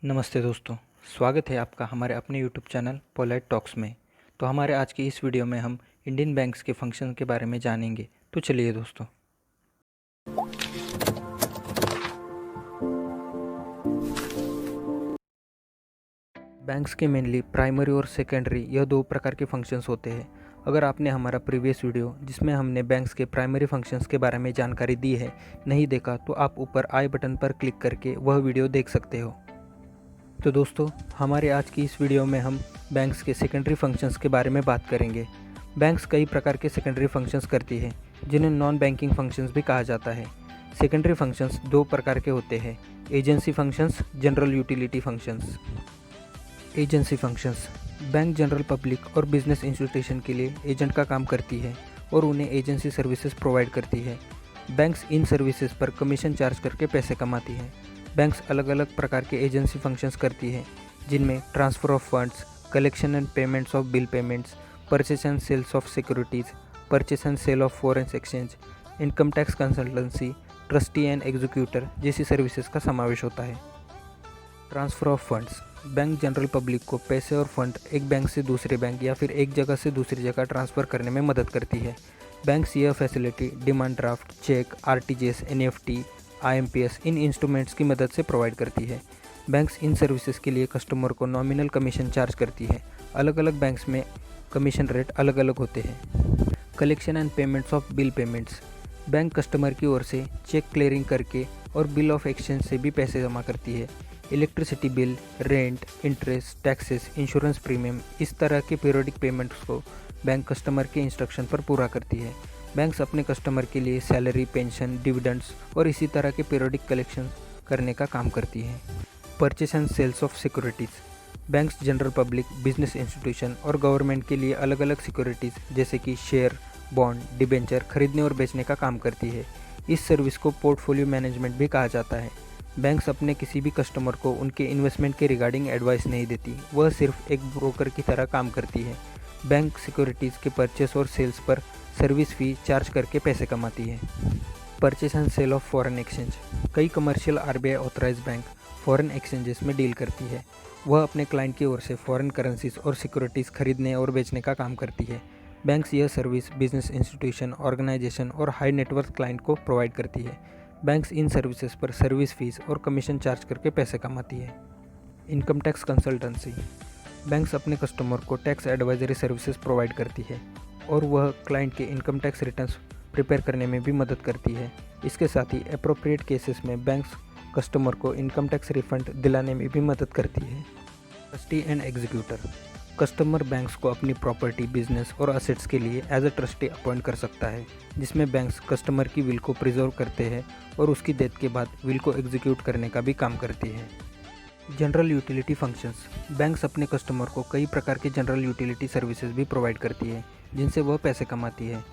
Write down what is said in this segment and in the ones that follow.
नमस्ते दोस्तों। स्वागत है आपका हमारे अपने यूट्यूब चैनल पोलाइट टॉक्स में। तो हमारे आज की इस वीडियो में हम इंडियन बैंक्स के फंक्शन के बारे में जानेंगे। तो चलिए दोस्तों। बैंक्स के मेनली प्राइमरी और सेकेंडरी यह दो प्रकार के फंक्शंस होते हैं। अगर आपने हमारा प्रीवियस वीडियो जिसमें हमने बैंक्स के प्राइमरी फंक्शंस के बारे में जानकारी दी है नहीं देखा तो आप ऊपर आई बटन पर क्लिक करके वह वीडियो देख सकते हो। तो दोस्तों, हमारे आज की इस वीडियो में हम बैंक्स के सेकेंडरी फंक्शंस के बारे में बात करेंगे। बैंक्स कई प्रकार के सेकेंडरी फंक्शंस करती है जिन्हें नॉन बैंकिंग फंक्शंस भी कहा जाता है। सेकेंडरी फंक्शंस दो प्रकार के होते हैं, agency functions, general utility functions. Agency functions bank general public और बिजनेस इंस्टीट्यूशन के लिए एजेंट का काम करती है और उन्हें एजेंसी सर्विसेज प्रोवाइड करती है। बैंक्स इन सर्विसेज पर कमीशन चार्ज करके पैसे कमाती है। बैंक्स अलग अलग प्रकार के एजेंसी फंक्शंस करती है जिनमें transfer of funds, collection and payments of bill payments, purchase and sales of securities, purchase and sale of foreign exchange, income tax consultancy, trustee and executor जैसी सर्विसेज का समावेश होता है। Transfer of funds bank general public को पैसे और fund एक bank से दूसरे बैंक या फिर एक जगह से दूसरी जगह ट्रांसफ़र करने में मदद करती है। बैंक्स यह facility demand draft, cheque, RTGS, NEFT, IMPS इन इंस्ट्रूमेंट्स की मदद से प्रोवाइड करती है। बैंक्स इन सर्विसेज के लिए कस्टमर को नॉमिनल कमीशन चार्ज करती है। अलग अलग बैंक्स में कमीशन रेट अलग अलग होते हैं। Collection and payments of bill payments bank customer की ओर से चेक क्लियरिंग करके और बिल ऑफ एक्सचेंज से भी पैसे जमा करती है। Electricity bill, rent, interest, taxes, insurance premium इस तरह के पीरियोडिक पेमेंट्स को बैंक कस्टमर के इंस्ट्रक्शन पर पूरा करती है। बैंक्स अपने कस्टमर के लिए सैलरी, पेंशन, डिविडेंड्स और इसी तरह के पीरियोडिक कलेक्शन करने का काम करती है। Purchase and sales of securities banks general public, business institution और गवर्नमेंट के लिए अलग अलग सिक्योरिटीज़ जैसे कि शेयर, बॉन्ड, डिबेंचर खरीदने और बेचने का काम करती है। इस सर्विस को पोर्टफोलियो मैनेजमेंट भी कहा जाता है। बैंक्स अपने किसी भी कस्टमर को उनके इन्वेस्टमेंट के रिगार्डिंग एडवाइस नहीं देती, वह सिर्फ एक ब्रोकर की तरह काम करती है। बैंक सिक्योरिटीज़ के परचेस और सेल्स पर सर्विस फ़ी चार्ज करके पैसे कमाती है। Purchase and sale of foreign exchange कई commercial RBI authorise bank foreign exchanges में डील करती है। वह अपने क्लाइंट की ओर से फॉरेन करेंसीज और सिक्योरिटीज़ खरीदने और बेचने का काम करती है। बैंक्स यह सर्विस बिजनेस इंस्टीट्यूशन, ऑर्गेनाइजेशन और हाई नेटवर्थ क्लाइंट को प्रोवाइड करती है। बैंक्स इन सर्विसेज पर सर्विस फीस और कमीशन चार्ज करके पैसे कमाती है। इनकम टैक्स कंसल्टेंसी बैंक्स अपने कस्टमर को टैक्स एडवाइजरी सर्विसेज प्रोवाइड करती है और वह क्लाइंट के इनकम टैक्स रिटर्न्स प्रिपेयर करने में भी मदद करती है। इसके साथ ही अप्रोप्रिएट केसेस में बैंक्स कस्टमर को इनकम टैक्स रिफंड दिलाने में भी मदद करती है। Trustee and executor customer banks को अपनी प्रॉपर्टी, बिजनेस और असेट्स के लिए एज अ ट्रस्टी अपॉइंट कर सकता है, जिसमें बैंक्स कस्टमर की विल को प्रिजर्व करते हैं और उसकी डेथ के बाद विल को एग्जीक्यूट करने का भी काम करती है। जनरल यूटिलिटी फंक्शंस बैंक्स अपने कस्टमर को कई प्रकार के जनरल यूटिलिटी सर्विसेज भी प्रोवाइड करती है जिनसे वह पैसे कमाती है।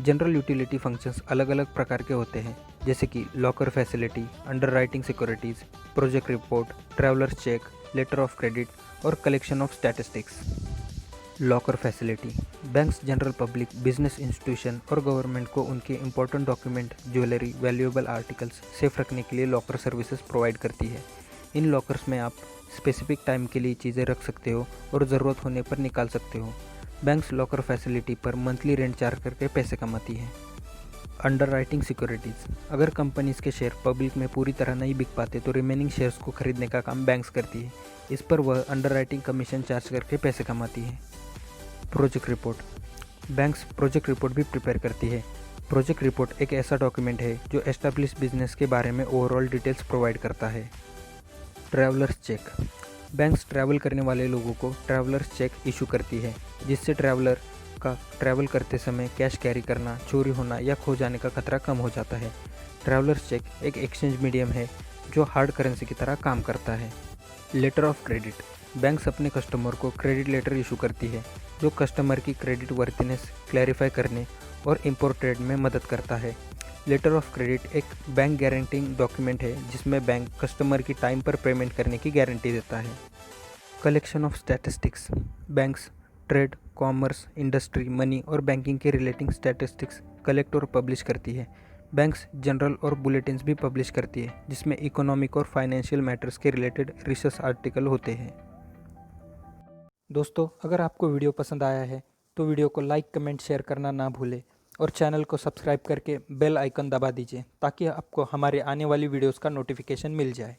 जनरल यूटिलिटी फंक्शंस अलग अलग प्रकार के होते हैं जैसे कि locker facility, underwriting securities, project report, travellers cheque, letter of credit और collection of statistics. Locker facility banks general public, business institution और गवर्नमेंट को उनके important document, jewellery, valuable articles safe रखने के लिए लॉकर सर्विसेज प्रोवाइड करती है। इन lockers में आप स्पेसिफिक टाइम के लिए चीज़ें रख सकते हो और ज़रूरत होने पर निकाल सकते हो। बैंक्स लॉकर फैसिलिटी पर मंथली रेंट चार्ज करके पैसे कमाती है। अंडरराइटिंग सिक्योरिटीज़ अगर कंपनीज के शेयर पब्लिक में पूरी तरह नहीं बिक पाते तो रिमेनिंग शेयर्स को खरीदने का काम बैंक्स करती है। इस पर वह अंडरराइटिंग कमीशन चार्ज करके पैसे कमाती है। Project report banks project report भी प्रिपेयर करती है। प्रोजेक्ट रिपोर्ट एक ऐसा डॉक्यूमेंट है जो एस्टैब्लिश बिजनेस के बारे में ओवरऑल डिटेल्स प्रोवाइड करता है। ट्रैवलर्स चेक बैंक्स ट्रैवल करने वाले लोगों को ट्रैवलर्स चेक इशू करती है जिससे ट्रैवलर का ट्रैवल करते समय कैश कैरी करना, चोरी होना या खो जाने का खतरा कम हो जाता है। ट्रैवलर्स चेक एक एक्सचेंज मीडियम है जो हार्ड करेंसी की तरह काम करता है। लेटर ऑफ क्रेडिट बैंक्स अपने कस्टमर को क्रेडिट लेटर इशू करती है जो कस्टमर की क्रेडिट वर्थिनेस क्लैरिफाई करने और इम्पोर्ट ट्रेड में मदद करता है। लेटर ऑफ क्रेडिट एक बैंक गारंटिंग डॉक्यूमेंट है जिसमें बैंक कस्टमर की टाइम पर पेमेंट करने की गारंटी देता है। Collection of statistics banks trade, commerce, industry, money और बैंकिंग के रिलेटिंग स्टैटिस्टिक्स कलेक्ट और पब्लिश करती है। बैंक्स जनरल और बुलेटिन्स भी पब्लिश करती है जिसमें इकोनॉमिक और फाइनेंशियल मैटर्स के रिलेटेड रिसर्च आर्टिकल होते हैं। दोस्तों, अगर आपको वीडियो पसंद आया है तो वीडियो को लाइक, कमेंट, शेयर करना ना भूलें और चैनल को सब्सक्राइब करके बेल आइकन दबा दीजिए ताकि आपको हमारे आने वाली वीडियोस का नोटिफिकेशन मिल जाए।